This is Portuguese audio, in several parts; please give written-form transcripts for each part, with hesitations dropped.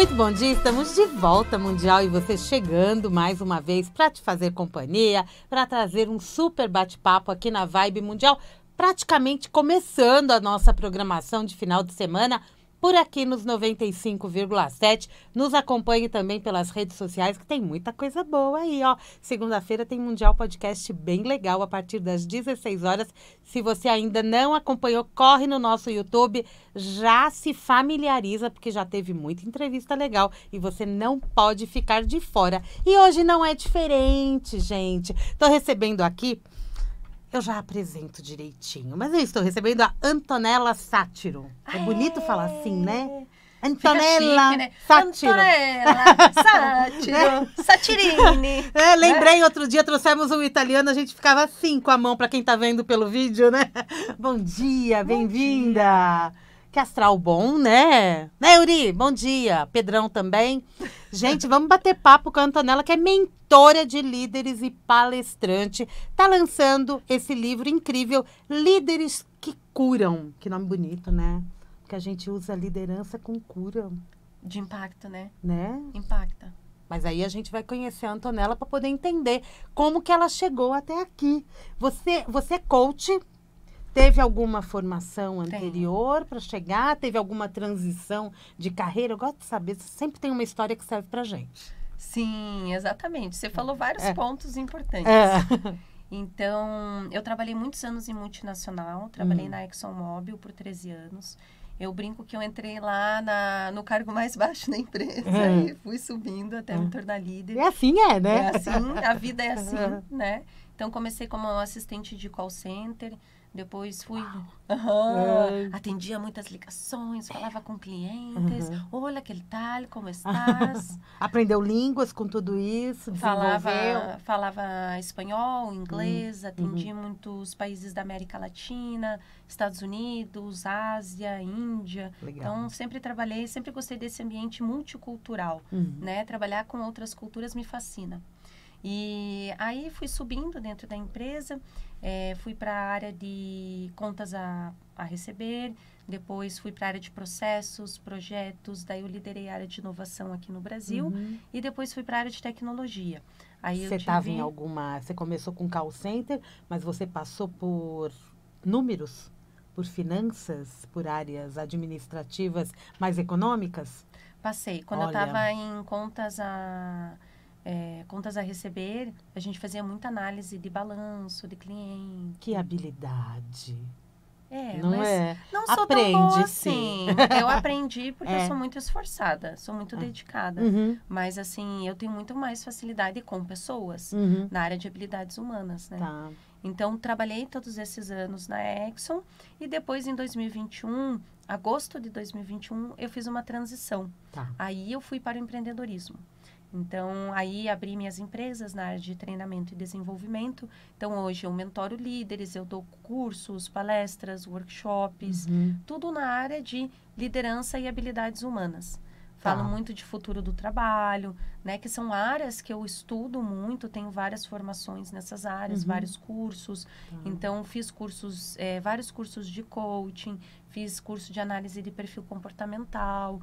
Muito bom dia, estamos de volta, Mundial, e você chegando mais uma vez para te fazer companhia, para trazer um super bate-papo aqui na Vibe Mundial, praticamente começando a nossa programação de final de semana por aqui nos 95,7. Nos acompanhe também pelas redes sociais, que tem muita coisa boa aí, ó. Segunda-feira tem Mundial Podcast bem legal a partir das 16 horas. Se você ainda não acompanhou, corre no nosso YouTube, já se familiariza, porque já teve muita entrevista legal e você não pode ficar de fora. E hoje não é diferente, gente. Tô recebendo aqui, eu já apresento direitinho, mas eu estou recebendo a Antonella Sátiro. É bonito falar assim, né? Antonella chique, né? Sátiro. Antonella Sátiro. Satirini. Lembrei, outro dia trouxemos um italiano, a gente ficava assim com a mão, para quem tá vendo pelo vídeo, né? Bom dia, bem-vinda. Que astral bom, né? Né, Yuri? Bom dia. Pedrão também. Gente, vamos bater papo com a Antonella, que é mentora de líderes e palestrante. Tá lançando esse livro incrível, Líderes que Curam. Que nome bonito, né? Que a gente usa liderança com cura. De impacto, né? Né? Impacta. Mas aí a gente vai conhecer a Antonella para poder entender como que ela chegou até aqui. Você é coach? Teve alguma formação anterior para chegar? Teve alguma transição de carreira? Eu gosto de saber, sempre tem uma história que serve pra gente. Sim, exatamente. Você falou vários pontos importantes. Então, eu trabalhei muitos anos em multinacional, trabalhei na ExxonMobil por 13 anos. Eu brinco que eu entrei lá no cargo mais baixo da empresa e fui subindo até me tornar líder. É assim, né? É assim, a vida é assim, né? Então, comecei como assistente de call center. Depois fui, atendia muitas ligações, falava com clientes. Olha, que tal, como estás? Aprendeu línguas com tudo isso, desenvolveu? Falava espanhol, inglês, atendi muitos países da América Latina, Estados Unidos, Ásia, Índia. Legal. Então, sempre gostei desse ambiente multicultural, né? Trabalhar com outras culturas me fascina. E aí fui subindo dentro da empresa, fui para a área de contas a receber, depois fui para a área de processos, projetos, daí eu liderei a área de inovação aqui no Brasil e depois fui para a área de tecnologia. Aí você estava em alguma... Você começou com call center, mas você passou por números, por finanças, por áreas administrativas mais econômicas? Passei. Quando eu estava em contas a receber, a gente fazia muita análise de balanço, de cliente. Que habilidade. Não sou tão boa assim. Eu aprendi porque eu sou muito esforçada, sou muito dedicada. Mas, assim, eu tenho muito mais facilidade com pessoas, na área de habilidades humanas, né? Tá. Então, trabalhei todos esses anos na Exxon e depois, em 2021, agosto de 2021, eu fiz uma transição. Tá. Aí eu fui para o empreendedorismo. Então, aí abri minhas empresas na área de treinamento e desenvolvimento. Então, hoje eu mentoro líderes, eu dou cursos, palestras, workshops, tudo na área de liderança e habilidades humanas. Falo muito de futuro do trabalho, né? Que são áreas que eu estudo muito, tenho várias formações nessas áreas, vários cursos. Então, fiz cursos, vários cursos de coaching, fiz curso de análise de perfil comportamental,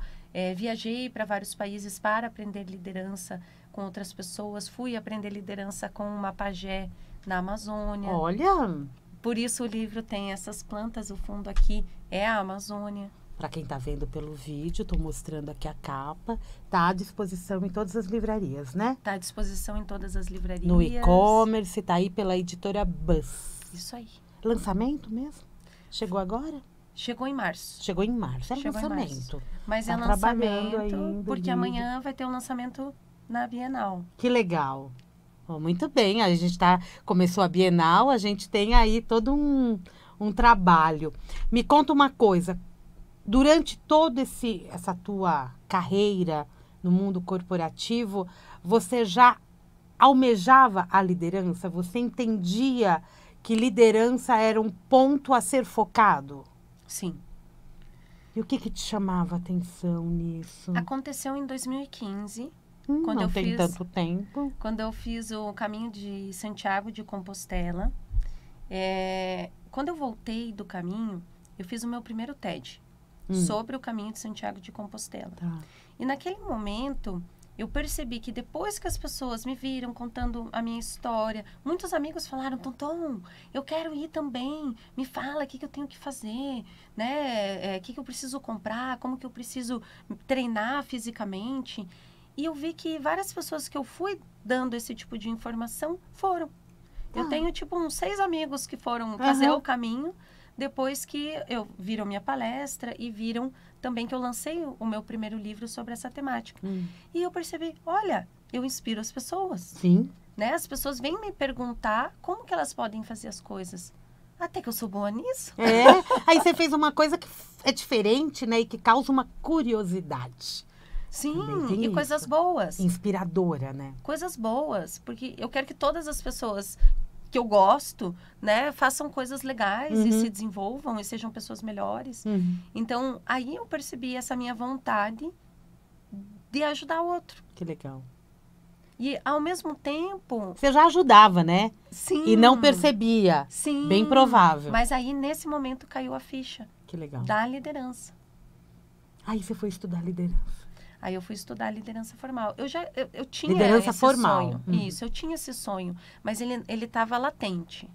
viajei para vários países para aprender liderança com outras pessoas, fui aprender liderança com uma pajé na Amazônia. Olha! Por isso o livro tem essas plantas, o fundo aqui é a Amazônia. Para quem está vendo pelo vídeo, estou mostrando aqui a capa. Está à disposição em todas as livrarias, né? Está à disposição em todas as livrarias. No e-commerce, está aí pela editora Buzz. Isso aí. Lançamento mesmo? Chegou agora? Chegou em março. Chegou em março, Chegou lançamento. Mas tá é lançamento ainda, porque amanhã vai ter um lançamento na Bienal. Que legal. Oh, muito bem, a gente começou a Bienal, a gente tem aí todo um trabalho. Me conta uma coisa. Durante toda essa tua carreira no mundo corporativo, você já almejava a liderança? Você entendia que liderança era um ponto a ser focado? Sim. E o que te chamava a atenção nisso? Aconteceu em 2015. Quando não tem tanto tempo. Quando eu fiz o caminho de Santiago de Compostela. Quando eu voltei do caminho, eu fiz o meu primeiro TED. Sobre o caminho de Santiago de Compostela. Tá. E naquele momento, eu percebi que depois que as pessoas me viram contando a minha história, muitos amigos falaram, Tonton, eu quero ir também, me fala o que eu tenho que fazer, né? O que eu preciso comprar, como que eu preciso treinar fisicamente. E eu vi que várias pessoas que eu fui dando esse tipo de informação foram. Eu tenho, tipo, uns 6 amigos que foram fazer o caminho depois que viram minha palestra e viram também que eu lancei o meu primeiro livro sobre essa temática. E eu percebi, olha, eu inspiro as pessoas. Sim. Né? As pessoas vêm me perguntar como que elas podem fazer as coisas. Até que eu sou boa nisso. Aí você fez uma coisa que é diferente, né? E que causa uma curiosidade. Sim, e isso. Coisas boas. Inspiradora, né? Coisas boas, porque eu quero que todas as pessoas que eu gosto, né, façam coisas legais e se desenvolvam e sejam pessoas melhores. Então, aí eu percebi essa minha vontade de ajudar o outro. Que legal. E, ao mesmo tempo... Você já ajudava, né? Sim. E não percebia. Sim. Bem provável. Mas aí, nesse momento, caiu a ficha. Que legal. Da liderança. Aí você foi estudar liderança. Aí eu fui estudar liderança formal. Eu tinha liderança esse formal. sonho. Isso, eu tinha esse sonho. Mas ele estava latente.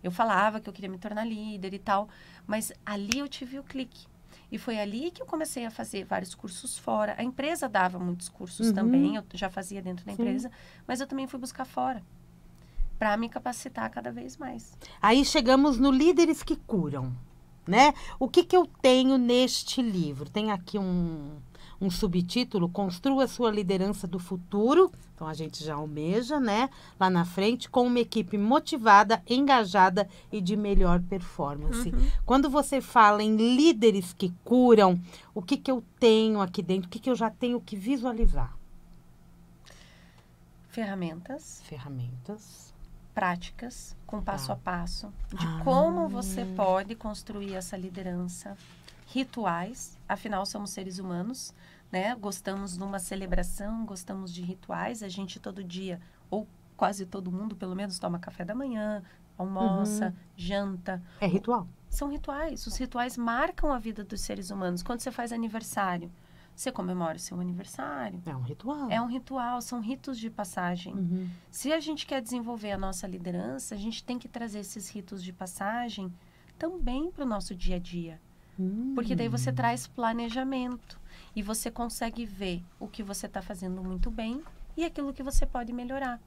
Eu falava que eu queria me tornar líder e tal. Mas ali eu tive o clique. E foi ali que eu comecei a fazer vários cursos fora. A empresa dava muitos cursos também. Eu já fazia dentro da empresa. Mas eu também fui buscar fora. Para me capacitar cada vez mais. Aí chegamos no Líderes que Curam. Né? O que eu tenho neste livro? Tem aqui um subtítulo, Construa Sua Liderança do Futuro. Então, a gente já almeja, né? Lá na frente, com uma equipe motivada, engajada e de melhor performance. Quando você fala em líderes que curam, o que eu tenho aqui dentro? O que eu já tenho que visualizar? Ferramentas. Práticas, com passo a passo, de como você pode construir essa liderança. Rituais, afinal somos seres humanos, né? Gostamos de uma celebração, gostamos de rituais. A gente todo dia, ou quase todo mundo, pelo menos, toma café da manhã, almoça, janta. É ritual. São rituais. Os rituais marcam a vida dos seres humanos. Quando você faz aniversário, você comemora o seu aniversário. É um ritual. É um ritual, são ritos de passagem. Se a gente quer desenvolver a nossa liderança, a gente tem que trazer esses ritos de passagem também para o nosso dia a dia. Porque daí você traz planejamento e você consegue ver o que você está fazendo muito bem e aquilo que você pode melhorar.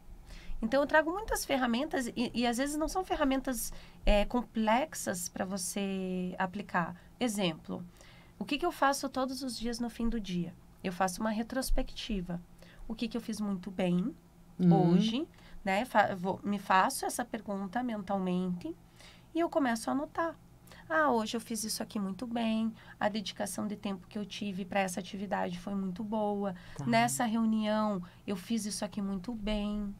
Então, eu trago muitas ferramentas e às vezes não são ferramentas complexas para você aplicar. Exemplo, o que eu faço todos os dias no fim do dia? Eu faço uma retrospectiva. O que eu fiz muito bem hoje, né? Me faço essa pergunta mentalmente e eu começo a anotar. Hoje eu fiz isso aqui muito bem, a dedicação de tempo que eu tive para essa atividade foi muito boa. Nessa reunião, eu fiz isso aqui muito bem.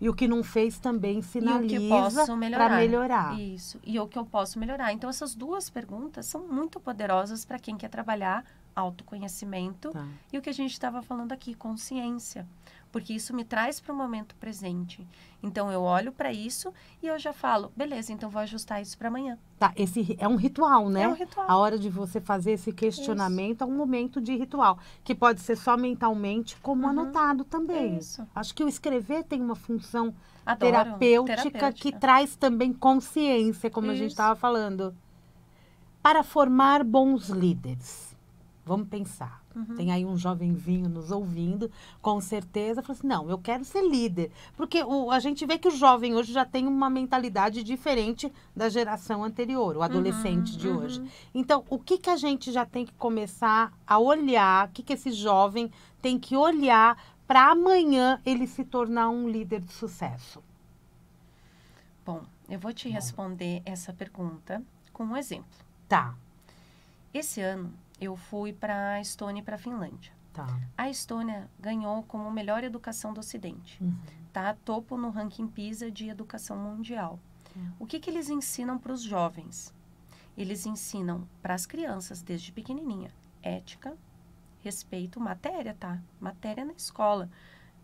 E o que não fez também sinaliza para melhorar. Isso, e o que eu posso melhorar. Então, essas duas perguntas são muito poderosas para quem quer trabalhar autoconhecimento e o que a gente estava falando aqui, consciência. Porque isso me traz para o momento presente. Então, eu olho para isso e eu já falo, beleza, então vou ajustar isso para amanhã. Esse é um ritual, né? É um ritual. A hora de você fazer esse questionamento é um momento de ritual. Que pode ser só mentalmente, como anotado também. Isso. Acho que o escrever tem uma função Adoro. terapêutica que traz também consciência, como a gente estava falando. Para formar bons líderes. Vamos pensar. Tem aí um jovenzinho nos ouvindo, com certeza, fala assim, não, eu quero ser líder. Porque a gente vê que o jovem hoje já tem uma mentalidade diferente da geração anterior, o adolescente de hoje. Então, o que a gente já tem que começar a olhar, o que esse jovem tem que olhar para amanhã ele se tornar um líder de sucesso? Bom, eu vou te responder essa pergunta com um exemplo. Tá. Esse ano, eu fui para a Estônia e para a Finlândia. A Estônia ganhou como melhor educação do Ocidente. Topo no ranking PISA de educação mundial. O que eles ensinam para os jovens? Eles ensinam para as crianças, desde pequenininha, ética, respeito, matéria, matéria na escola.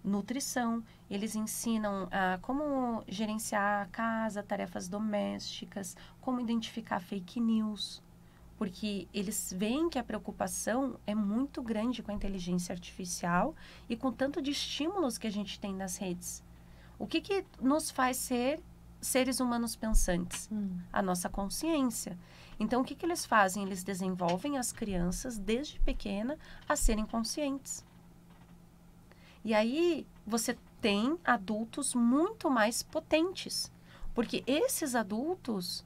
Nutrição, eles ensinam como gerenciar a casa, tarefas domésticas, como identificar fake news. Porque eles veem que a preocupação é muito grande com a inteligência artificial e com tanto de estímulos que a gente tem nas redes. O que nos faz ser seres humanos pensantes? A nossa consciência. Então, o que eles fazem? Eles desenvolvem as crianças, desde pequena, a serem conscientes. E aí, você tem adultos muito mais potentes. Porque esses adultos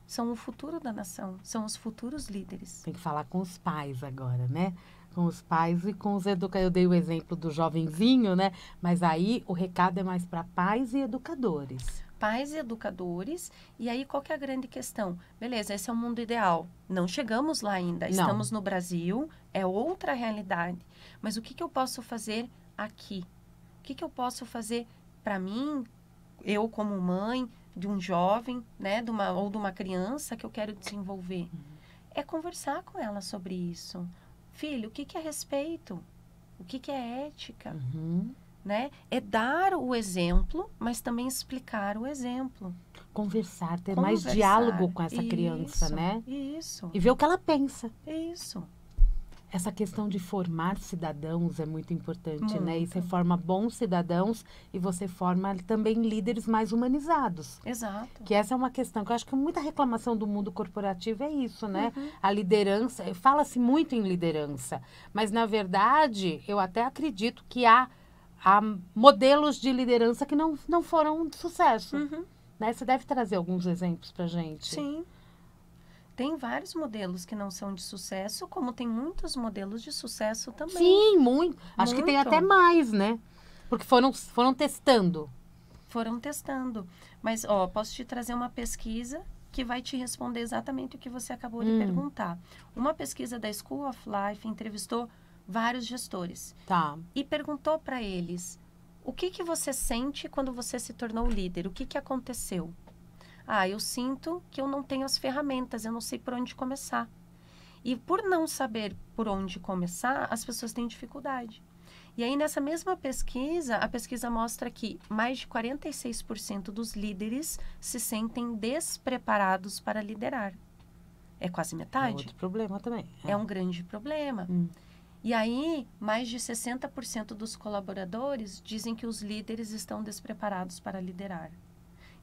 são o futuro da nação, são os futuros líderes. Tem que falar com os pais agora, né? Com os pais e com os educadores. Eu dei o exemplo do jovenzinho, né? Mas aí o recado é mais para pais e educadores. Pais e educadores. E aí, qual que é a grande questão? Beleza, esse é o mundo ideal. Não chegamos lá ainda. Não. Estamos no Brasil, é outra realidade. Mas o que eu posso fazer aqui? O que eu posso fazer para mim, eu como mãe de um jovem, né, ou de uma criança que eu quero desenvolver? É conversar com ela sobre isso. Filho, o que é respeito? O que é ética? Né? É dar o exemplo, mas também explicar o exemplo. Conversar, ter mais diálogo com essa criança, né? Isso. E ver o que ela pensa. Isso. Essa questão de formar cidadãos é muito importante, Muito. né? E você forma bons cidadãos e você forma também líderes mais humanizados. Exato. Que essa é uma questão que eu acho que muita reclamação do mundo corporativo é isso, né? A liderança, fala-se muito em liderança, mas na verdade eu até acredito que há modelos de liderança que não foram de sucesso. Né? Você deve trazer alguns exemplos pra gente. Sim. Tem vários modelos que não são de sucesso, como tem muitos modelos de sucesso também. Sim, muito. Acho que tem até mais, né? Porque foram testando. Foram testando. Mas, ó, posso te trazer uma pesquisa que vai te responder exatamente o que você acabou de perguntar. Uma pesquisa da School of Life entrevistou vários gestores. Tá. E perguntou para eles, o que você sente quando você se tornou líder? O que aconteceu? Eu sinto que eu não tenho as ferramentas, eu não sei por onde começar. E por não saber por onde começar, as pessoas têm dificuldade. E aí, nessa mesma pesquisa, a pesquisa mostra que mais de 46% dos líderes se sentem despreparados para liderar. É quase metade. É outro problema também. É um grande problema. E aí, mais de 60% dos colaboradores dizem que os líderes estão despreparados para liderar.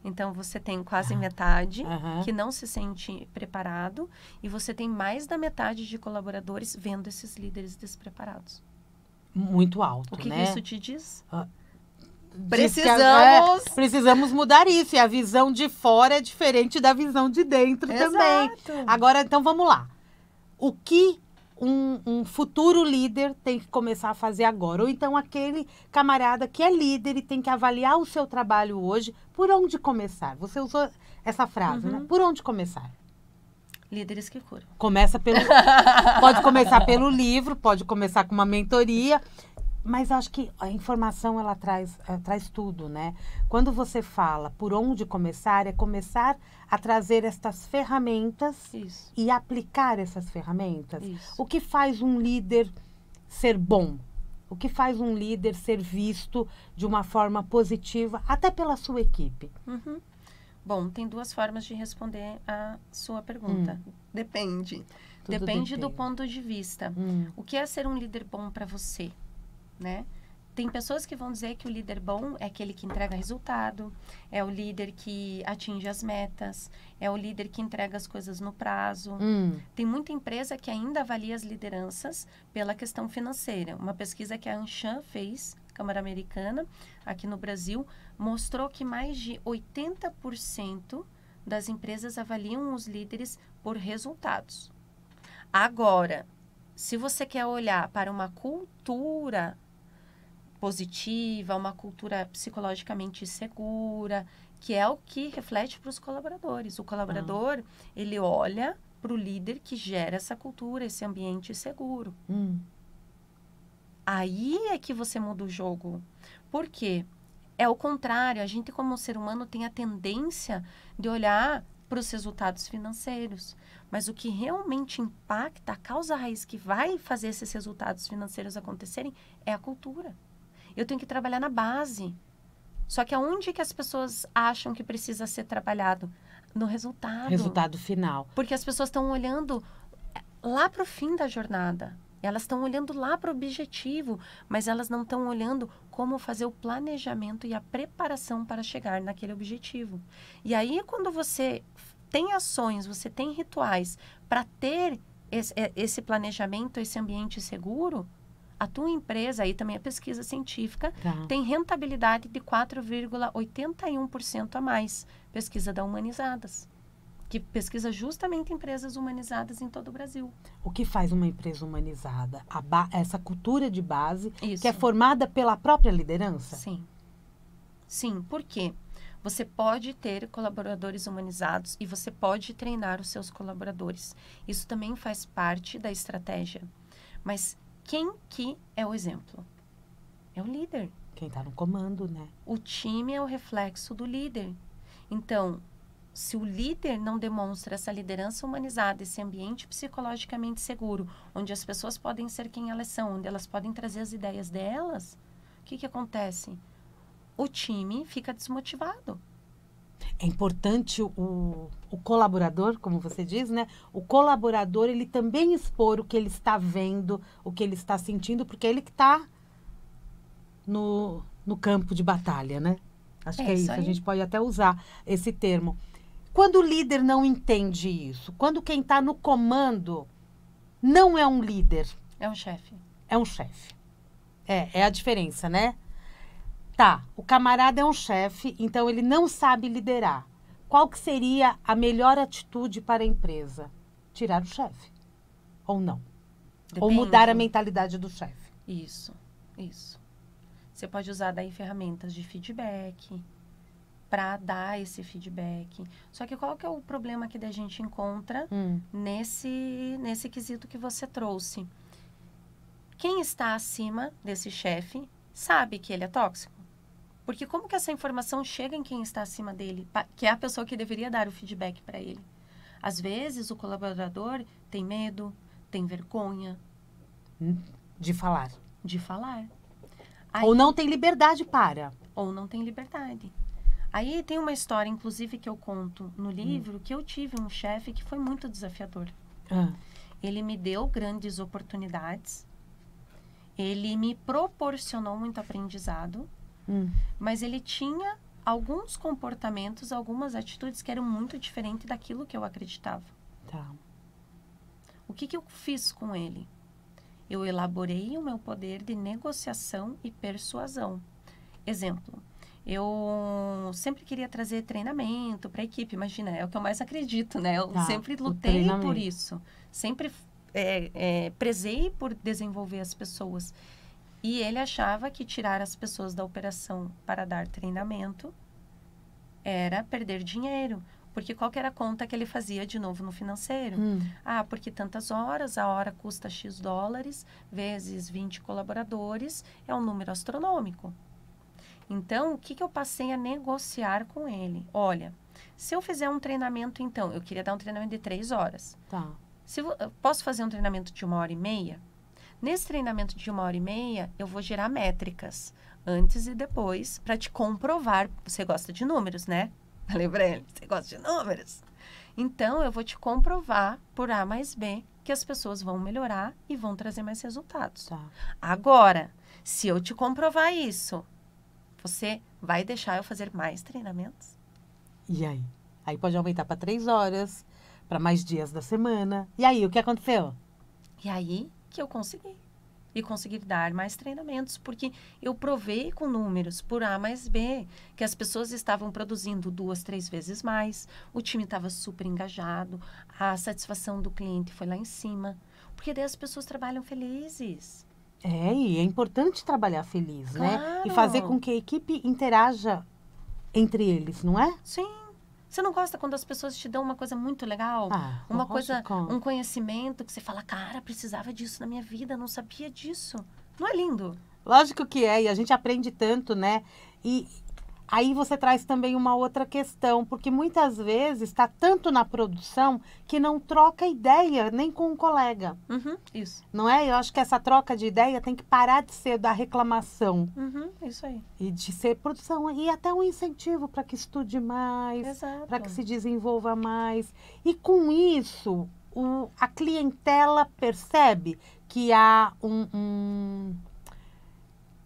Então, você tem quase metade que não se sente preparado e você tem mais da metade de colaboradores vendo esses líderes despreparados. Muito alto, o que né? isso te diz? Precisamos mudar isso. E a visão de fora é diferente da visão de dentro também. Agora, então, vamos lá. O que um futuro líder tem que começar a fazer agora? Ou então aquele camarada que é líder e tem que avaliar o seu trabalho hoje, por onde começar? Você usou essa frase, né? Por onde começar? Líderes que curam. Pode começar pelo livro, pode começar com uma mentoria, mas acho que a informação ela traz tudo, né? Quando você fala por onde começar, é começar a trazer estas ferramentas e aplicar essas ferramentas. O que faz um líder ser bom? O que faz um líder ser visto de uma forma positiva, até pela sua equipe? Bom, tem duas formas de responder a sua pergunta. Depende. Depende do ponto de vista. O que é ser um líder bom para você? Né? Tem pessoas que vão dizer que o líder bom é aquele que entrega resultado, é o líder que atinge as metas, é o líder que entrega as coisas no prazo. Tem muita empresa que ainda avalia as lideranças pela questão financeira. Uma pesquisa que a Anshan fez, Câmara Americana, aqui no Brasil, mostrou que mais de 80% das empresas avaliam os líderes por resultados. Agora, se você quer olhar para uma cultura positiva, uma cultura psicologicamente segura, que é o que reflete para os colaboradores. O colaborador, ele olha para o líder que gera essa cultura, esse ambiente seguro. Aí é que você muda o jogo. Por quê? É o contrário. A gente, como ser humano, tem a tendência de olhar para os resultados financeiros. Mas o que realmente impacta, a causa raiz que vai fazer esses resultados financeiros acontecerem é a cultura. Eu tenho que trabalhar na base. Só que aonde que as pessoas acham que precisa ser trabalhado? No resultado. Resultado final. Porque as pessoas estão olhando lá para o fim da jornada. Elas estão olhando lá para o objetivo, mas elas não estão olhando como fazer o planejamento e a preparação para chegar naquele objetivo. E aí, quando você tem ações, você tem rituais para ter esse planejamento, esse ambiente seguro, a tua empresa, aí também a pesquisa científica, tem rentabilidade de 4,81% a mais. Pesquisa da Humanizadas, que pesquisa justamente empresas humanizadas em todo o Brasil. O que faz uma empresa humanizada? Essa cultura de base Isso. que é formada pela própria liderança? Sim. Sim, por quê? Você pode ter colaboradores humanizados e você pode treinar os seus colaboradores. Isso também faz parte da estratégia. Mas quem que é o exemplo? É o líder. Quem está no comando, né? O time é o reflexo do líder. Então, se o líder não demonstra essa liderança humanizada, esse ambiente psicologicamente seguro, onde as pessoas podem ser quem elas são, onde elas podem trazer as ideias delas, o que acontece? O time fica desmotivado. É importante o colaborador, como você diz, né? O colaborador, ele também expor o que ele está vendo, o que ele está sentindo, porque é ele que está no campo de batalha, né? Acho que é isso. A gente pode até usar esse termo. Quando o líder não entende isso, quando quem está no comando não é um líder. É um chefe. É um chefe. É a diferença, né? Tá, o camarada é um chefe, então ele não sabe liderar. Qual que seria a melhor atitude para a empresa? Tirar o chefe. Ou não? Depende. Ou mudar a mentalidade do chefe. Isso. Você pode usar daí ferramentas de feedback para dar esse feedback. Só que qual que é o problema que a gente encontra nesse quesito que você trouxe? Quem está acima desse chefe sabe que ele é tóxico? Porque como que essa informação chega em quem está acima dele, que é a pessoa que deveria dar o feedback para ele? Às vezes, o colaborador tem medo, tem vergonha. De falar. De falar. Ou não tem liberdade para. Ou não tem liberdade. Aí tem uma história, inclusive, que eu conto no livro, que eu tive um chefe que foi muito desafiador. Ele me deu grandes oportunidades. Ele me proporcionou muito aprendizado. Mas ele tinha alguns comportamentos, algumas atitudes que eram muito diferentes daquilo que eu acreditava. Tá. O que eu fiz com ele? Eu elaborei o meu poder de negociação e persuasão. Exemplo, eu sempre queria trazer treinamento para a equipe, imagina, é o que eu mais acredito, né? Eu sempre lutei por isso. Sempre prezei por desenvolver as pessoas. E ele achava que tirar as pessoas da operação para dar treinamento era perder dinheiro. Porque qual que era a conta que ele fazia de novo no financeiro? Porque tantas horas, a hora custa X dólares, vezes 20 colaboradores, é um número astronômico. Então, o que eu passei a negociar com ele? Olha, se eu fizer um treinamento, então, eu queria dar um treinamento de 3 horas. Tá. Eu posso fazer um treinamento de 1h30? Nesse treinamento de 1h30, eu vou gerar métricas, antes e depois, para te comprovar. Você gosta de números, né? Falei pra ele, você gosta de números? Então, eu vou te comprovar por A mais B que as pessoas vão melhorar e vão trazer mais resultados. Tá. Agora, se eu te comprovar isso, você vai deixar eu fazer mais treinamentos? E aí? Aí pode aumentar para 3 horas, para mais dias da semana. E aí, o que aconteceu? E aí que eu consegui. E consegui dar mais treinamentos, porque eu provei com números por A mais B, que as pessoas estavam produzindo 2, 3 vezes mais, o time estava super engajado, a satisfação do cliente foi lá em cima, porque daí as pessoas trabalham felizes. E é importante trabalhar feliz, claro, né? E fazer com que a equipe interaja entre eles, não é? Sim. Você não gosta quando as pessoas te dão uma coisa muito legal? Uma coisa, um conhecimento que você fala, cara, precisava disso na minha vida, não sabia disso. Não é lindo? Lógico que é, e a gente aprende tanto, né? E aí você traz também uma outra questão, porque muitas vezes está tanto na produção que não troca ideia nem com um colega. Isso. Não é? Eu acho que essa troca de ideia tem que parar de ser da reclamação. Isso aí. E de ser produção. E até um incentivo para que estude mais, para que se desenvolva mais. E com isso, a clientela percebe que há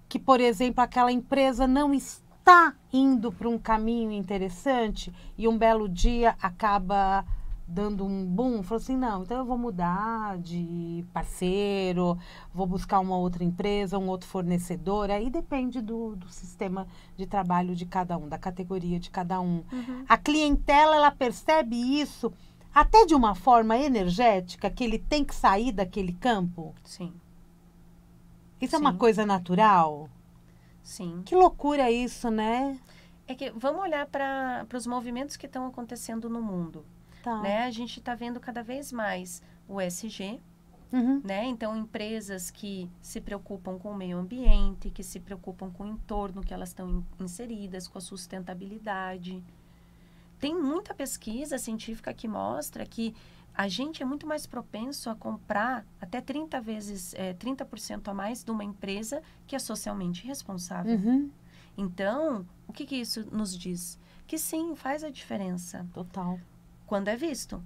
que, por exemplo, aquela empresa não está indo para um caminho interessante e um belo dia acaba dando um boom, falou assim, não, então eu vou mudar de parceiro, vou buscar uma outra empresa, um outro fornecedor, aí depende do sistema de trabalho de cada um, da categoria de cada um. A clientela, ela percebe isso até de uma forma energética, que ele tem que sair daquele campo? Sim. Isso é uma coisa natural? Sim. Que loucura isso, né? É que vamos olhar para os movimentos que estão acontecendo no mundo. Tá. Né? A gente está vendo cada vez mais o ESG, né? Então, empresas que se preocupam com o meio ambiente, que se preocupam com o entorno que elas estão inseridas, com a sustentabilidade. Tem muita pesquisa científica que mostra que a gente é muito mais propenso a comprar até 30% a mais de uma empresa que é socialmente responsável. Então, o que isso nos diz? Que sim, faz a diferença. Total. Quando é visto.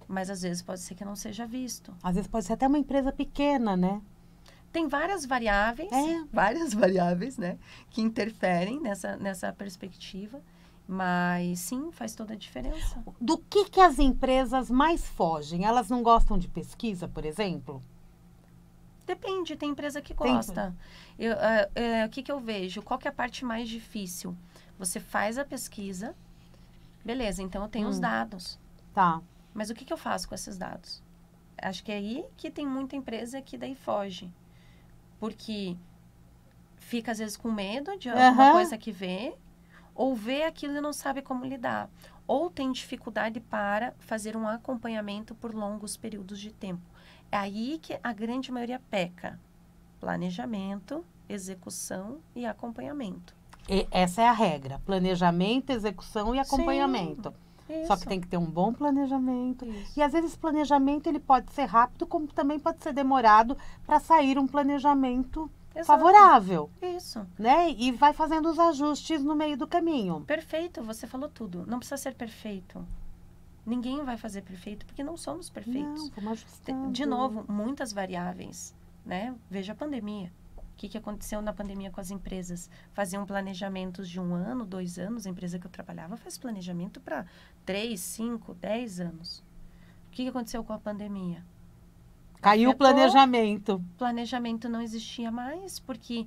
Mas às vezes pode ser que não seja visto. Às vezes pode ser até uma empresa pequena, né? Tem várias variáveis, né? Que interferem nessa perspectiva. Mas sim, faz toda a diferença. Do que as empresas mais fogem? Elas não gostam de pesquisa, por exemplo? Depende, tem empresa que gosta. O que eu vejo? Qual que é a parte mais difícil? Você faz a pesquisa, beleza, então eu tenho os dados. Tá. Mas o que eu faço com esses dados? Acho que é aí que tem muita empresa que daí foge. Porque fica, às vezes, com medo de alguma coisa que vê, ou vê aquilo e não sabe como lidar. Ou tem dificuldade para fazer um acompanhamento por longos períodos de tempo. É aí que a grande maioria peca. Planejamento, execução e acompanhamento. E essa é a regra. Planejamento, execução e acompanhamento. Sim, só que tem que ter um bom planejamento. Isso. E às vezes esse planejamento ele pode ser rápido, como também pode ser demorado para sair um planejamento favorável. Isso. Né? E vai fazendo os ajustes no meio do caminho. Perfeito, você falou tudo. Não precisa ser perfeito. Ninguém vai fazer perfeito, porque não somos perfeitos. Não, vamos ajustando. De novo, muitas variáveis, né? Veja a pandemia. O que aconteceu na pandemia com as empresas? Faziam planejamentos de 1 ano, 2 anos. A empresa que eu trabalhava faz planejamento para 3, 5, 10 anos. O que aconteceu com a pandemia? Caiu o planejamento. O planejamento não existia mais, porque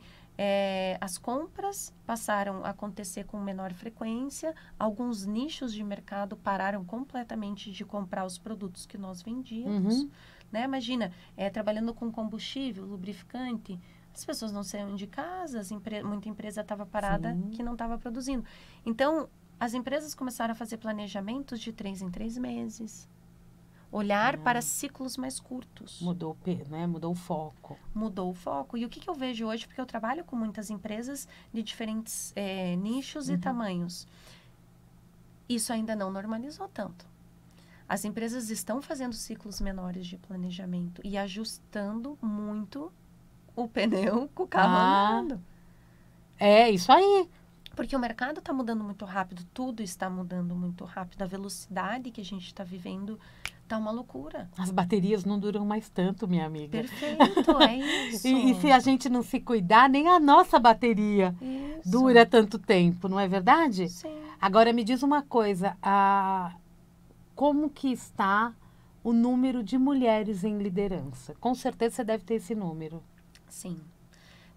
as compras passaram a acontecer com menor frequência. Alguns nichos de mercado pararam completamente de comprar os produtos que nós vendíamos. Né? Imagina, trabalhando com combustível, lubrificante, as pessoas não saíam de casa, muita empresa estava parada que não estava produzindo. Então, as empresas começaram a fazer planejamentos de 3 em 3 meses. Olhar para ciclos mais curtos. Mudou o foco. Mudou o foco. E o que eu vejo hoje, porque eu trabalho com muitas empresas de diferentes nichos e tamanhos. Isso ainda não normalizou tanto. As empresas estão fazendo ciclos menores de planejamento e ajustando muito o pneu com o carro andando. É, isso aí. Porque o mercado está mudando muito rápido, tudo está mudando muito rápido. A velocidade que a gente está vivendo está uma loucura. As baterias não duram mais tanto, minha amiga. Perfeito, é isso. E se a gente não se cuidar, nem a nossa bateria dura tanto tempo, não é verdade? Sim. Agora, me diz uma coisa, como que está o número de mulheres em liderança? Com certeza você deve ter esse número. Sim.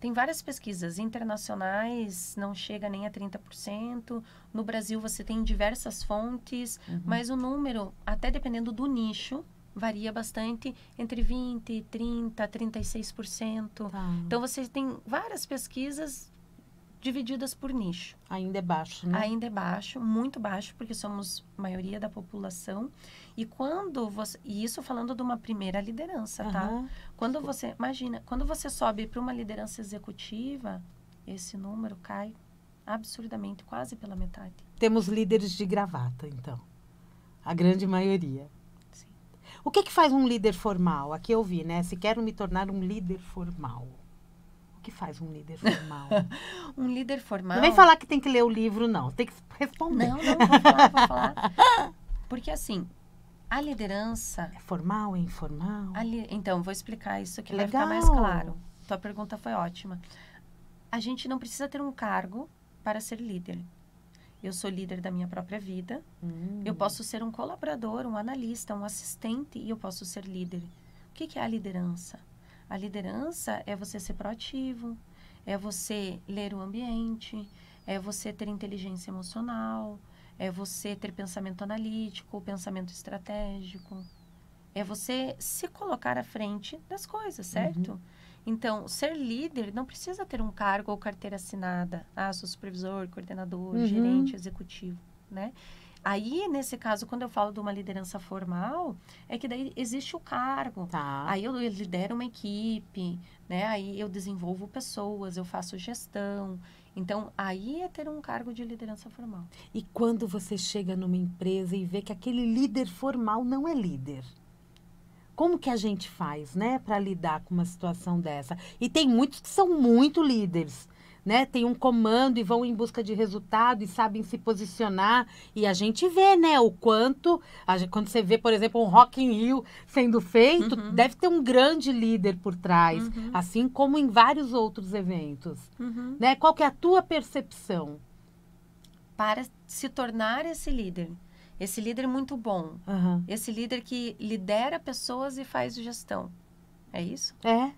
Tem várias pesquisas internacionais, não chega nem a 30%. No Brasil, você tem diversas fontes, mas o número, até dependendo do nicho, varia bastante, entre 20%, 30%, 36%. Tá. Então, você tem várias pesquisas divididas por nicho. Ainda é baixo, né? Ainda é baixo, muito baixo, porque somos maioria da população. E e isso falando de uma primeira liderança, tá? Quando você sobe para uma liderança executiva, esse número cai absurdamente, quase pela metade. Temos líderes de gravata, então. A grande maioria. Sim. O que faz um líder formal? Aqui eu vi, né? Se quero me tornar um líder formal. O que faz um líder formal? Um líder formal... Não vem falar que tem que ler o livro, não. Tem que responder. Não, vou falar. Porque assim, A liderança... É formal, é informal? Então, vou explicar isso que vai Legal. ficar mais claro. Tua pergunta foi ótima. A gente não precisa ter um cargo para ser líder. Eu sou líder da minha própria vida. Eu posso ser um colaborador, um analista, um assistente e eu posso ser líder. O que é a liderança? A liderança é você ser proativo, é você ler o ambiente, é você ter inteligência emocional, é você ter pensamento analítico, pensamento estratégico. É você se colocar à frente das coisas, certo? Então, ser líder não precisa ter um cargo ou carteira assinada. Sou supervisor, coordenador, gerente, executivo, né? Aí, nesse caso, quando eu falo de uma liderança formal, é que daí existe o cargo. Tá. Aí eu lidero uma equipe, né? Aí eu desenvolvo pessoas, eu faço gestão. Então, aí é ter um cargo de liderança formal. E quando você chega numa empresa e vê que aquele líder formal não é líder? Como que a gente faz, né, para lidar com uma situação dessa? E tem muitos que são muito líderes, né? Tem um comando e vão em busca de resultado e sabem se posicionar. E a gente vê, né, o quanto... Quando você vê, por exemplo, um Rock in Rio sendo feito, deve ter um grande líder por trás. Assim como em vários outros eventos. Né? Qual que é a tua percepção? Para se tornar esse líder muito bom, esse líder que lidera pessoas e faz gestão, é isso? É.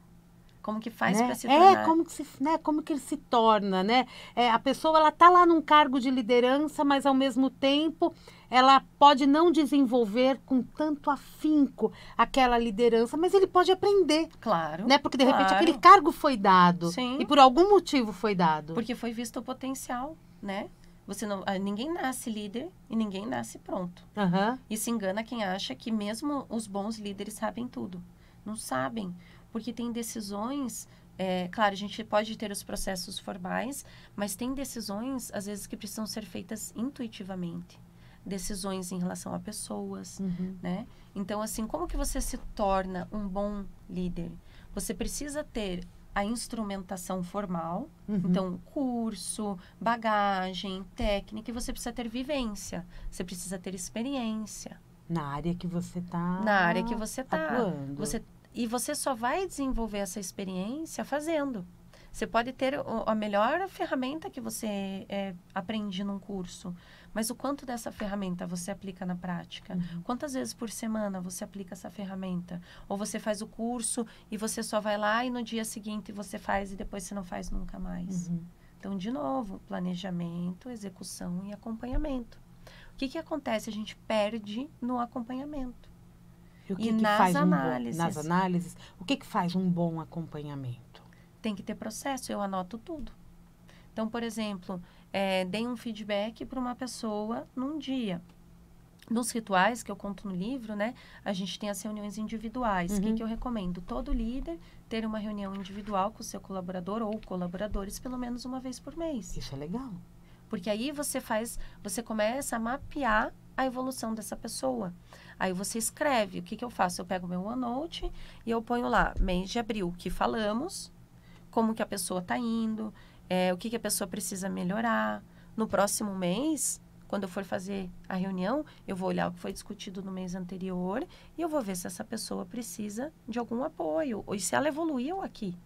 Como que faz, né? para se tornar? Como que ele se torna, né? A pessoa, ela tá lá num cargo de liderança, mas ao mesmo tempo ela pode não desenvolver com tanto afinco aquela liderança, mas ele pode aprender. Claro. Né? Porque de repente aquele cargo foi dado. Sim. E por algum motivo foi dado. Porque foi visto o potencial, né? Ninguém nasce líder e ninguém nasce pronto. E se engana quem acha que mesmo os bons líderes sabem tudo. Não sabem, porque tem decisões... claro, a gente pode ter os processos formais, mas tem decisões, às vezes, que precisam ser feitas intuitivamente. Decisões em relação a pessoas, né? Então, assim, como que você se torna um bom líder? Você precisa ter a instrumentação formal, então curso, bagagem, técnica, e você precisa ter vivência, você precisa ter experiência. Na área que você está atuando. E você só vai desenvolver essa experiência fazendo. Você pode ter a melhor ferramenta que você aprende num curso, mas o quanto dessa ferramenta você aplica na prática? Quantas vezes por semana você aplica essa ferramenta? Ou você faz o curso e você só vai lá e no dia seguinte você faz e depois você não faz nunca mais? Então, de novo, planejamento, execução e acompanhamento. O que acontece? A gente perde no acompanhamento. E o que faz nas análises, o que faz um bom acompanhamento? Tem que ter processo, eu anoto tudo. Então, por exemplo, dei um feedback para uma pessoa num dia. Nos rituais que eu conto no livro, né, a gente tem as reuniões individuais. O que eu recomendo? Todo líder ter uma reunião individual com o seu colaborador ou colaboradores pelo menos uma vez por mês. Isso é legal. Porque aí você começa a mapear a evolução dessa pessoa. Aí você escreve. O que eu faço? Eu pego meu OneNote e eu ponho lá, mês de abril, o que falamos, como que a pessoa está indo, o que a pessoa precisa melhorar. No próximo mês, quando eu for fazer a reunião, eu vou olhar o que foi discutido no mês anterior e eu vou ver se essa pessoa precisa de algum apoio ou se ela evoluiu aqui.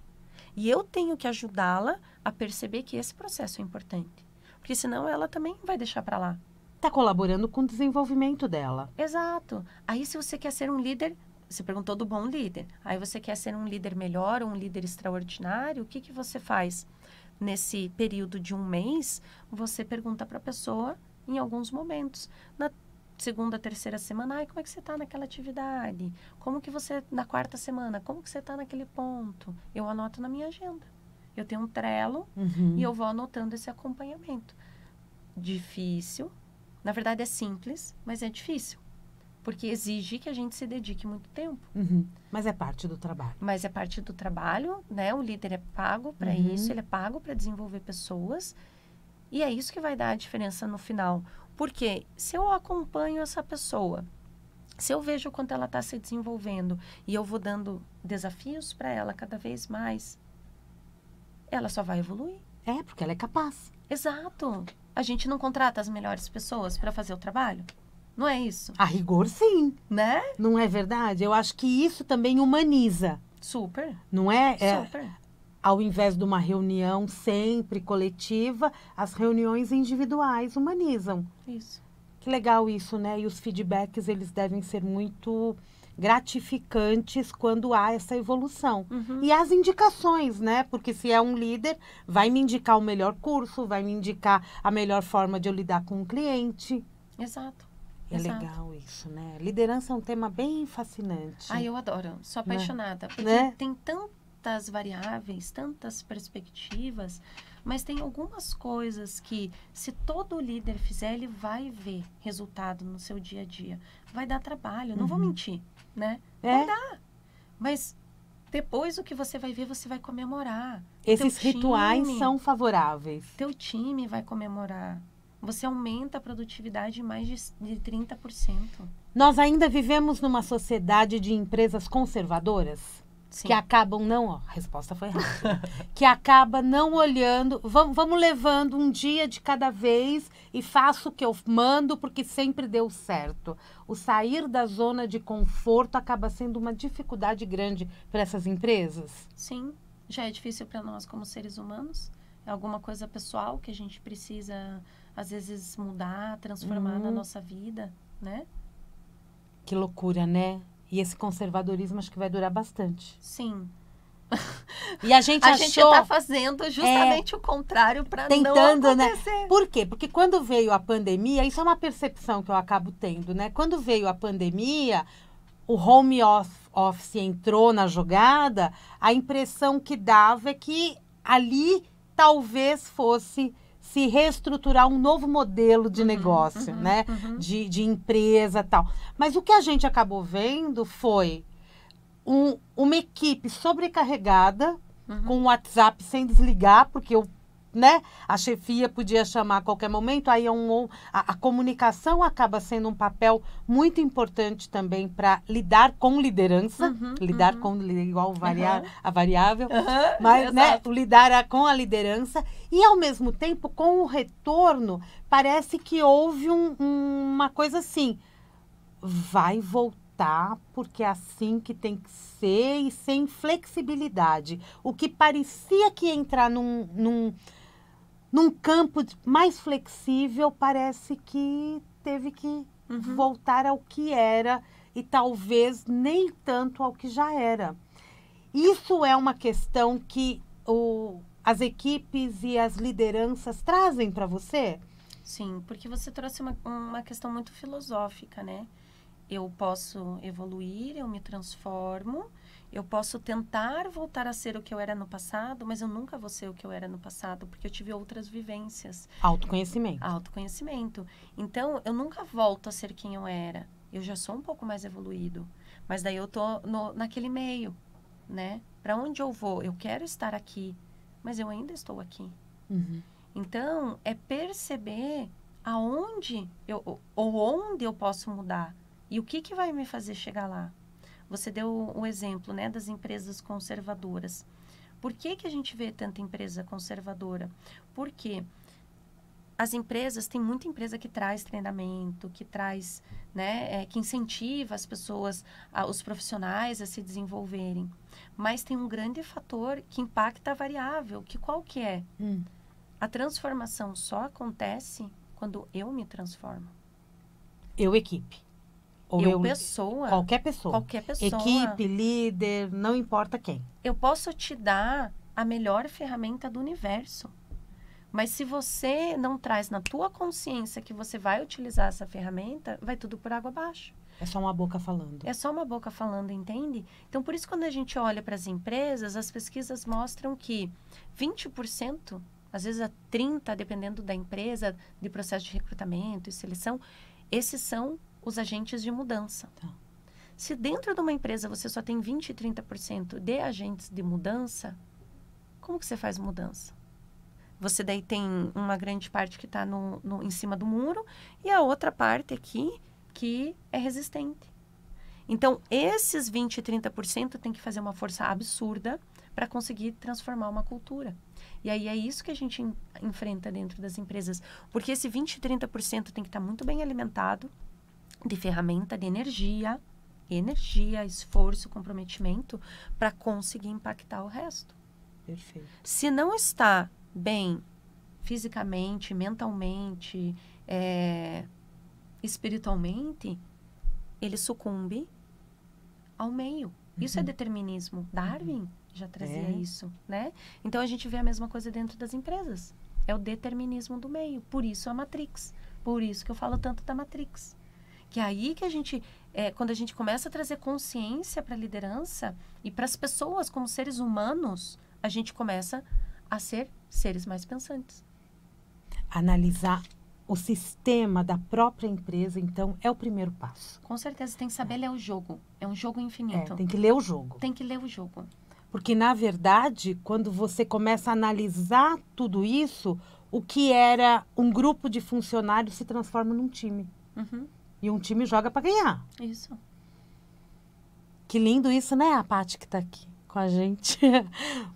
E eu tenho que ajudá-la a perceber que esse processo é importante. Porque senão ela também vai deixar para lá. Está colaborando com o desenvolvimento dela. Exato. Aí, se você quer ser um líder, você perguntou do bom líder. Aí, você quer ser um líder melhor, um líder extraordinário, o que você faz? Nesse período de um mês, você pergunta para a pessoa em alguns momentos. Na segunda, terceira semana, como é que você está naquela atividade? Como que você, na quarta semana, como que você está naquele ponto? Eu anoto na minha agenda. Eu tenho um Trello e eu vou anotando esse acompanhamento. Difícil. Na verdade, é simples, mas é difícil. Porque exige que a gente se dedique muito tempo. Mas é parte do trabalho. Mas é parte do trabalho, né? O líder é pago para isso, ele é pago para desenvolver pessoas. E é isso que vai dar a diferença no final. Porque se eu acompanho essa pessoa, se eu vejo o quanto ela está se desenvolvendo e eu vou dando desafios para ela cada vez mais, ela só vai evoluir. Porque ela é capaz. Exato. A gente não contrata as melhores pessoas para fazer o trabalho? Não é isso? A rigor, sim. Né? Não é verdade? Eu acho que isso também humaniza. Super. Não é? Super. Ao invés de uma reunião sempre coletiva, as reuniões individuais humanizam. Isso. Que legal isso, né? E os feedbacks, eles devem ser muito gratificantes quando há essa evolução. Uhum. E as indicações, né? Porque se é um líder, vai me indicar o melhor curso, vai me indicar a melhor forma de eu lidar com o cliente. Exato. É Exato. legal isso, né? Liderança é um tema bem fascinante. Ah, eu adoro. Sou apaixonada. Porque Né? tem tantas variáveis, tantas perspectivas, mas tem algumas coisas que, se todo líder fizer, ele vai ver resultado no seu dia a dia. Vai dar trabalho, não vou mentir, né? Vai dar. Mas depois o que você vai ver, você vai comemorar. Esses Teu rituais time- são favoráveis. Teu time vai comemorar. Você aumenta a produtividade em mais de 30%. Nós ainda vivemos numa sociedade de empresas conservadoras Sim. que acabam não, ó, a resposta foi rápida, que acaba não olhando, vamos levando um dia de cada vez e faço o que eu mando porque sempre deu certo. O sair da zona de conforto acaba sendo uma dificuldade grande para essas empresas. Sim, já é difícil para nós como seres humanos. É alguma coisa pessoal que a gente precisa, às vezes, mudar, transformar na nossa vida, né? Que loucura, né? E esse conservadorismo acho que vai durar bastante. Sim. E a gente A achou... gente está fazendo justamente o contrário para não tentando, né? acontecer. Por quê? Porque quando veio a pandemia, isso é uma percepção que eu acabo tendo, né? Quando veio a pandemia, o home office entrou na jogada, a impressão que dava é que ali talvez fosse se reestruturar um novo modelo de negócio, né? De empresa e tal. Mas o que a gente acabou vendo foi uma equipe sobrecarregada, com o WhatsApp sem desligar, porque a chefia podia chamar a qualquer momento, aí a comunicação acaba sendo um papel muito importante também para lidar com liderança, igual a variável, mas lidar com a liderança e ao mesmo tempo com o retorno parece que houve uma coisa assim, vai voltar porque é assim que tem que ser e sem flexibilidade. O que parecia que ia entrar num campo mais flexível, parece que teve que voltar ao que era e talvez nem tanto ao que já era. Isso é uma questão que as equipes e as lideranças trazem para você? Sim, porque você trouxe uma questão muito filosófica, né? Eu posso evoluir, eu me transformo, eu posso tentar voltar a ser o que eu era no passado, mas eu nunca vou ser o que eu era no passado, porque eu tive outras vivências. Autoconhecimento. Autoconhecimento. Então, eu nunca volto a ser quem eu era. Eu já sou um pouco mais evoluído. Mas daí eu tô naquele meio, né? Para onde eu vou? Eu quero estar aqui, mas eu ainda estou aqui. Então, é perceber aonde ou onde eu posso mudar. E o que vai me fazer chegar lá? Você deu o exemplo, né, das empresas conservadoras. Por que a gente vê tanta empresa conservadora? Porque as empresas, tem muita empresa que traz treinamento, que traz, né, que incentiva as pessoas, os profissionais a se desenvolverem. Mas tem um grande fator que impacta a variável, qual que é? A transformação só acontece quando eu me transformo. Equipe. Ou Pessoa. Qualquer pessoa. Qualquer pessoa. Equipe, líder, não importa quem. Eu posso te dar a melhor ferramenta do universo. Mas se você não traz na tua consciência que você vai utilizar essa ferramenta, vai tudo por água abaixo. É só uma boca falando. É só uma boca falando, entende? Então, por isso, quando a gente olha para as empresas, as pesquisas mostram que 20%, às vezes a 30%, dependendo da empresa, de processo de recrutamento e seleção, esses são os agentes de mudança. Tá. Se dentro de uma empresa você só tem 20% e 30% de agentes de mudança, como que você faz mudança? Você daí tem uma grande parte que está em cima do muro e a outra parte aqui que é resistente. Então, esses 20% e 30% tem que fazer uma força absurda para conseguir transformar uma cultura. E aí é isso que a gente enfrenta dentro das empresas. Porque esse 20% e 30% tem que estar muito bem alimentado, de ferramenta de energia, esforço, comprometimento para conseguir impactar o resto. Perfeito. Se não está bem fisicamente, mentalmente, espiritualmente, ele sucumbe ao meio. Isso é determinismo. Darwin já trazia isso, né? Então, a gente vê a mesma coisa dentro das empresas. É o determinismo do meio. Por isso a Matrix. Por isso que eu falo tanto da Matrix. Que é aí que a gente, quando a gente começa a trazer consciência para a liderança e para as pessoas como seres humanos, a gente começa a ser seres mais pensantes. Analisar o sistema da própria empresa, então, é o primeiro passo. Com certeza, tem que saber ler o jogo. É um jogo infinito. Tem que ler o jogo. Tem que ler o jogo. Porque, na verdade, quando você começa a analisar tudo isso, o que era um grupo de funcionários se transforma num time. Uhum. E um time joga para ganhar. Isso. Que lindo isso, né, a Paty que está aqui com a gente.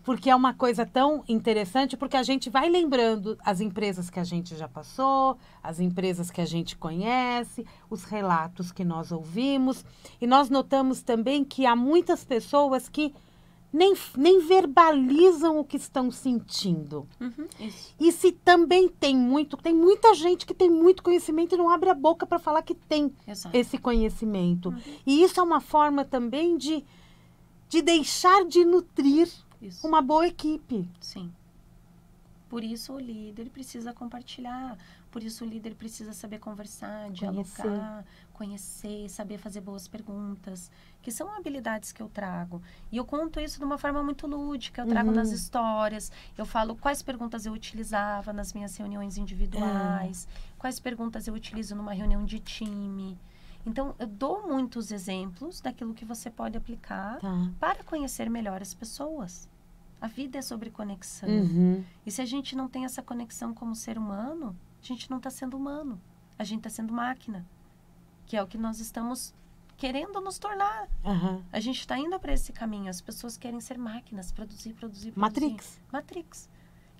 Porque é uma coisa tão interessante, porque a gente vai lembrando as empresas que a gente já passou, as empresas que a gente conhece, os relatos que nós ouvimos. E nós notamos também que há muitas pessoas que nem verbalizam o que estão sentindo. Uhum. Isso. E se também tem muita gente que tem muito conhecimento e não abre a boca para falar que tem esse conhecimento. E isso é uma forma também de deixar de nutrir uma boa equipe. Sim. Por isso o líder precisa compartilhar, por isso o líder precisa saber conversar, dialogar, conhecer, saber fazer boas perguntas, que são habilidades que eu trago. E eu conto isso de uma forma muito lúdica, eu trago nas histórias, eu falo quais perguntas eu utilizava nas minhas reuniões individuais, quais perguntas eu utilizo numa reunião de time. Então, eu dou muitos exemplos daquilo que você pode aplicar para conhecer melhor as pessoas. A vida é sobre conexão. E se a gente não tem essa conexão como ser humano, a gente não está sendo humano. A gente está sendo máquina. Que é o que nós estamos querendo nos tornar. A gente está indo para esse caminho. As pessoas querem ser máquinas, produzir. Matrix.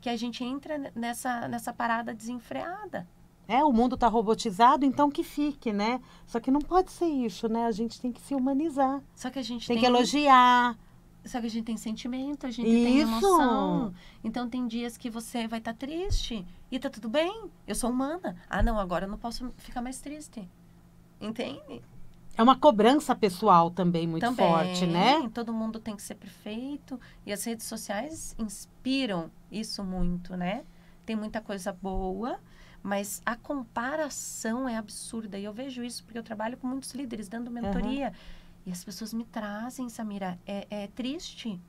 Que a gente entra nessa parada desenfreada. O mundo está robotizado, então que fique, né? Só que não pode ser isso, né? A gente tem que se humanizar. Só que a gente tem que elogiar. Só que a gente tem sentimento, a gente tem emoção. Então, tem dias que você vai estar triste e tá tudo bem. Eu sou humana. Ah, não, agora eu não posso ficar mais triste. Entende? É uma cobrança pessoal também muito forte, né? Todo mundo tem que ser perfeito. E as redes sociais inspiram isso muito, né? Tem muita coisa boa, mas a comparação é absurda. E eu vejo isso porque eu trabalho com muitos líderes dando mentoria. E as pessoas me trazem, Samira, é triste.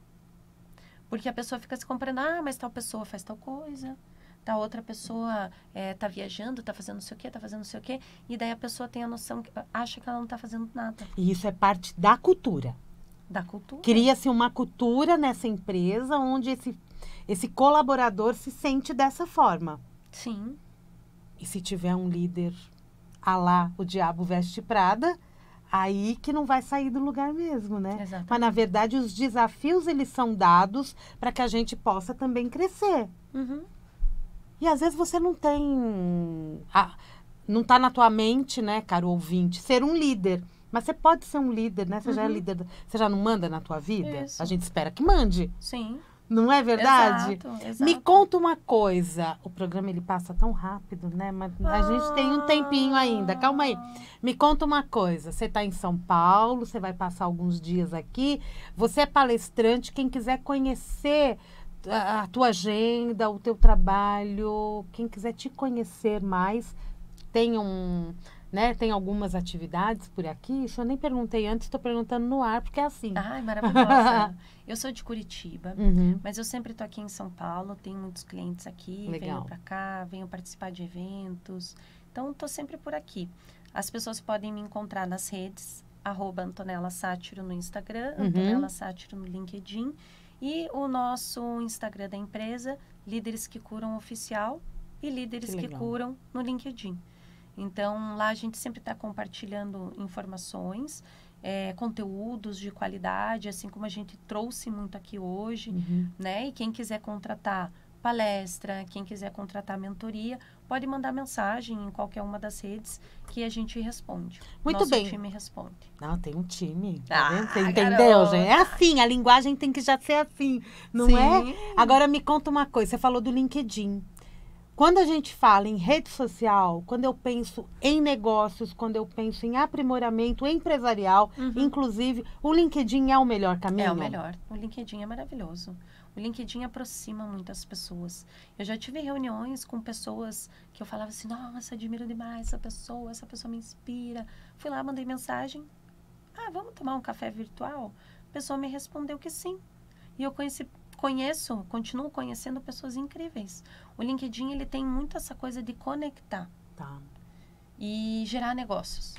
Porque a pessoa fica se comparando, mas tal pessoa faz tal coisa, tal outra pessoa tá viajando, tá fazendo não sei o quê, tá fazendo não sei o quê. E daí a pessoa tem a noção, acha que ela não tá fazendo nada. E isso é parte da cultura. Da cultura. Cria-se uma cultura nessa empresa onde esse colaborador se sente dessa forma. Sim. E se tiver um líder à lá o diabo veste Prada, aí que não vai sair do lugar mesmo, né? Exatamente. Mas, na verdade, os desafios, eles são dados para que a gente possa também crescer. E, às vezes, você não tem... não está na tua mente, né, caro ouvinte, ser um líder. Mas você pode ser um líder, né? Você já é líder. Você já não manda na tua vida? Isso. A gente espera que mande. Sim. Não é verdade? Exato. Me conta uma coisa. O programa, ele passa tão rápido, né? Mas a gente tem um tempinho ainda. Calma aí. Me conta uma coisa. Você está em São Paulo, você vai passar alguns dias aqui. Você é palestrante. Quem quiser conhecer a tua agenda, o teu trabalho, quem quiser te conhecer mais, tem algumas atividades por aqui. Isso eu nem perguntei antes, estou perguntando no ar, porque é assim. Ai, maravilhosa. Eu sou de Curitiba, mas eu sempre estou aqui em São Paulo, tenho muitos clientes aqui, venho para cá, venho participar de eventos. Então, estou sempre por aqui. As pessoas podem me encontrar nas redes, @Antonella Sátiro no Instagram, Antonella Sátiro no LinkedIn, e o nosso Instagram da empresa, Líderes que Curam Oficial, e Líderes que Curam no LinkedIn. Então, lá a gente sempre está compartilhando informações, conteúdos de qualidade, assim como a gente trouxe muito aqui hoje, né? E quem quiser contratar palestra, quem quiser contratar mentoria, pode mandar mensagem em qualquer uma das redes que a gente responde. Muito Nosso bem. time responde. Não, tem um time. Tá vendo? Você garota. entendeu, gente? É assim, a linguagem tem que já ser assim, não Sim. é? Agora me conta uma coisa, você falou do LinkedIn. Quando a gente fala em rede social, quando eu penso em negócios, quando eu penso em aprimoramento empresarial, inclusive, o LinkedIn é o melhor caminho? É o melhor. O LinkedIn é maravilhoso. O LinkedIn aproxima muitas pessoas. Eu já tive reuniões com pessoas que eu falava assim, nossa, admiro demais essa pessoa me inspira. Fui lá, mandei mensagem. Ah, vamos tomar um café virtual? A pessoa me respondeu que sim. E eu continuo conhecendo pessoas incríveis. O LinkedIn, ele tem muito essa coisa de conectar. Tá. E gerar negócios.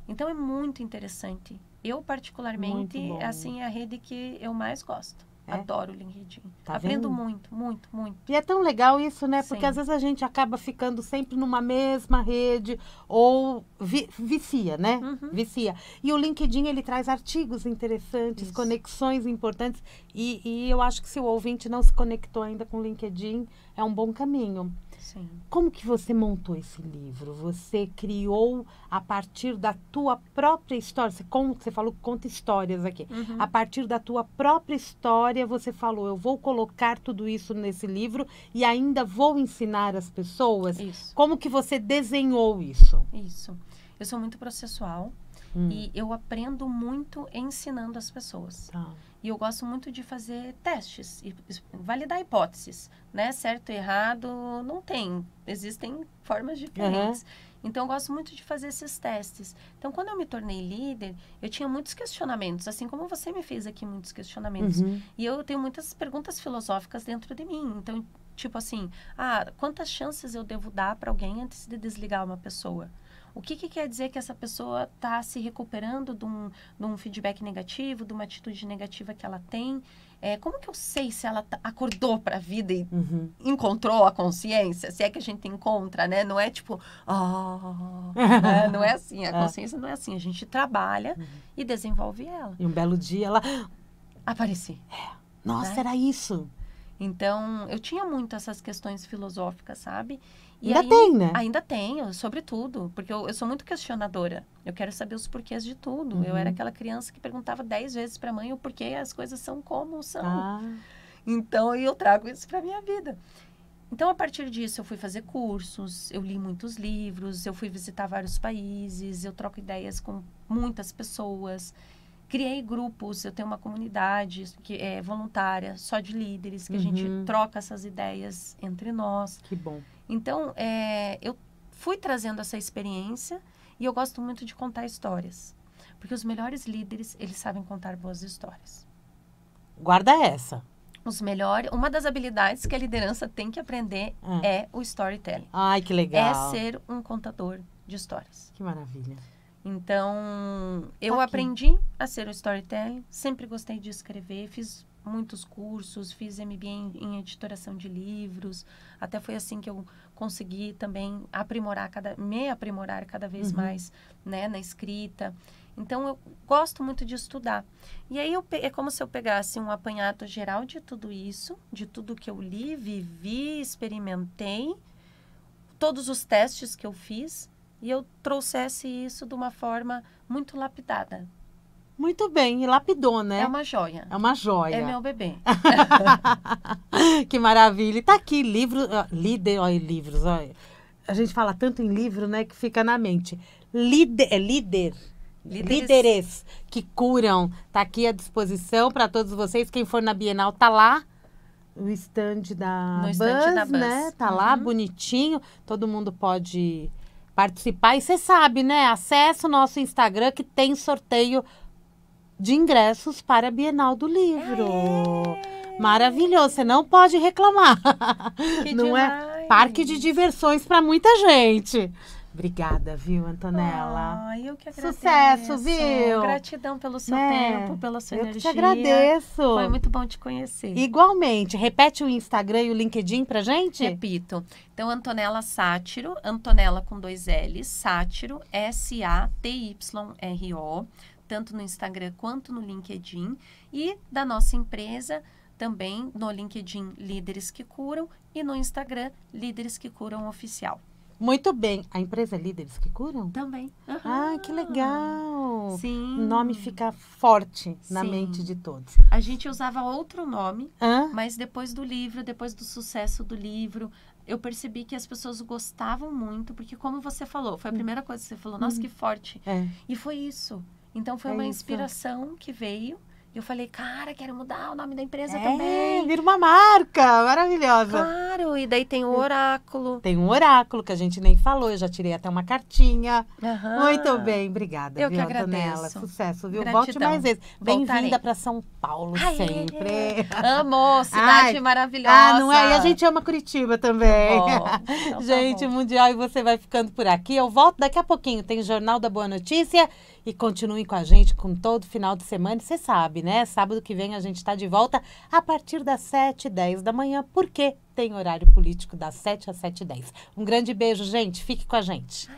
Então, é muito interessante. Eu, particularmente, Muito bom. assim, é a rede que eu mais gosto. É? Adoro o LinkedIn. Tá Aprendo vendo? muito, muito, muito. E é tão legal isso, né? Porque Sim. às vezes a gente acaba ficando sempre numa mesma rede ou vicia, né? Vicia. E o LinkedIn, ele traz artigos interessantes, Isso. conexões importantes. E eu acho que se o ouvinte não se conectou ainda com o LinkedIn, é um bom caminho. Sim. Como que você montou esse livro? Você criou a partir da tua própria história? Você falou que conta histórias aqui. A partir da tua própria história, você falou, eu vou colocar tudo isso nesse livro e ainda vou ensinar as pessoas? Isso. Como que você desenhou isso? Isso. Eu sou muito processual e eu aprendo muito ensinando as pessoas. Tá. E eu gosto muito de fazer testes e validar hipóteses, né? Certo e errado não tem. Existem formas diferentes. Então, eu gosto muito de fazer esses testes. Então, quando eu me tornei líder, eu tinha muitos questionamentos, assim como você me fez aqui muitos questionamentos. E eu tenho muitas perguntas filosóficas dentro de mim. Então, tipo assim, quantas chances eu devo dar para alguém antes de desligar uma pessoa? O que quer dizer que essa pessoa está se recuperando de um feedback negativo, de uma atitude negativa que ela tem? Como que eu sei se ela acordou para a vida e encontrou a consciência? Se é que a gente encontra, né? Não é tipo, né? Não é assim. A consciência não é assim. A gente trabalha e desenvolve ela. E um belo dia ela... Apareci. Nossa, né? era isso. Então, eu tinha muito essas questões filosóficas, sabe? E Ainda aí, tem, né? Ainda tenho, sobretudo. Porque eu sou muito questionadora. Eu quero saber os porquês de tudo. Eu era aquela criança que perguntava 10 vezes para a mãe o porquê as coisas são como são. Então, eu trago isso para minha vida. Então, a partir disso, eu fui fazer cursos, eu li muitos livros, eu fui visitar vários países, eu troco ideias com muitas pessoas. Criei grupos, eu tenho uma comunidade que é voluntária, só de líderes, que a gente troca essas ideias entre nós. Que bom. Então, eu fui trazendo essa experiência e eu gosto muito de contar histórias. Porque os melhores líderes, eles sabem contar boas histórias. Guarda essa. Uma das habilidades que a liderança tem que aprender é o storytelling. Ai, que legal. É ser um contador de histórias. Que maravilha. Então, eu aprendi a ser o storytelling, sempre gostei de escrever, fiz muitos cursos, fiz MBA em editoração de livros, até foi assim que eu consegui também me aprimorar cada vez mais, né, na escrita. Então, eu gosto muito de estudar. E aí, é como se eu pegasse um apanhado geral de tudo isso, de tudo que eu li, vivi, experimentei, todos os testes que eu fiz, e eu trouxesse isso de uma forma muito lapidada. Muito bem, e lapidou, né? É uma joia. É uma joia. É meu bebê. Que maravilha. E tá aqui, livros, livros, olha. A gente fala tanto em livro, né, que fica na mente. Líderes que curam. Tá aqui à disposição para todos vocês. Quem for na Bienal tá lá. O stand da Buzz, né? Tá lá, bonitinho. Todo mundo pode participar. E você sabe, né? Acesse o nosso Instagram que tem sorteio de ingressos para a Bienal do Livro. Maravilhoso. Você não pode reclamar. Que não demais. É parque de diversões para muita gente. Obrigada, viu, Antonella? Eu que agradeço. Sucesso, viu? Gratidão pelo seu tempo, pela sua energia. Eu te agradeço. Foi muito bom te conhecer. Igualmente. Repete o Instagram e o LinkedIn pra gente? Repito. Então, Antonella Sátiro, Antonella com 2 L's, Sátiro, SATYRO, tanto no Instagram quanto no LinkedIn. E da nossa empresa, também no LinkedIn Líderes que Curam e no Instagram Líderes que Curam Oficial. Muito bem. A empresa é Líderes que Curam? Também. Ah, que legal. Sim. O nome fica forte na Sim. mente de todos. A gente usava outro nome, Hã? mas depois do livro, depois do sucesso do livro, eu percebi que as pessoas gostavam muito, porque como você falou, foi a primeira coisa que você falou, nossa, que forte. É. E foi isso. Então foi É uma isso. inspiração que veio. E eu falei, cara, quero mudar o nome da empresa É, também. vira uma marca maravilhosa. Claro, e daí tem o oráculo. Tem um oráculo que a gente nem falou, eu já tirei até uma cartinha. Aham. Muito bem, obrigada, Eu que viu, agradeço. Antonella? Sucesso, viu? Gratidão. Volte mais vezes. Bem-vinda Voltarei. para São Paulo Aê! sempre. Amo, cidade Ai. maravilhosa. Ah, não é? E a gente ama Curitiba também. Bom, então tá Gente, bom. Mundial, e você vai ficando por aqui. Eu volto daqui a pouquinho. Tem Jornal da Boa Notícia. E continue com a gente com todo final de semana. E você sabe, né? Sábado que vem a gente está de volta a partir das 7h10 da manhã, porque tem horário político das 7 às 7h10. Um grande beijo, gente. Fique com a gente.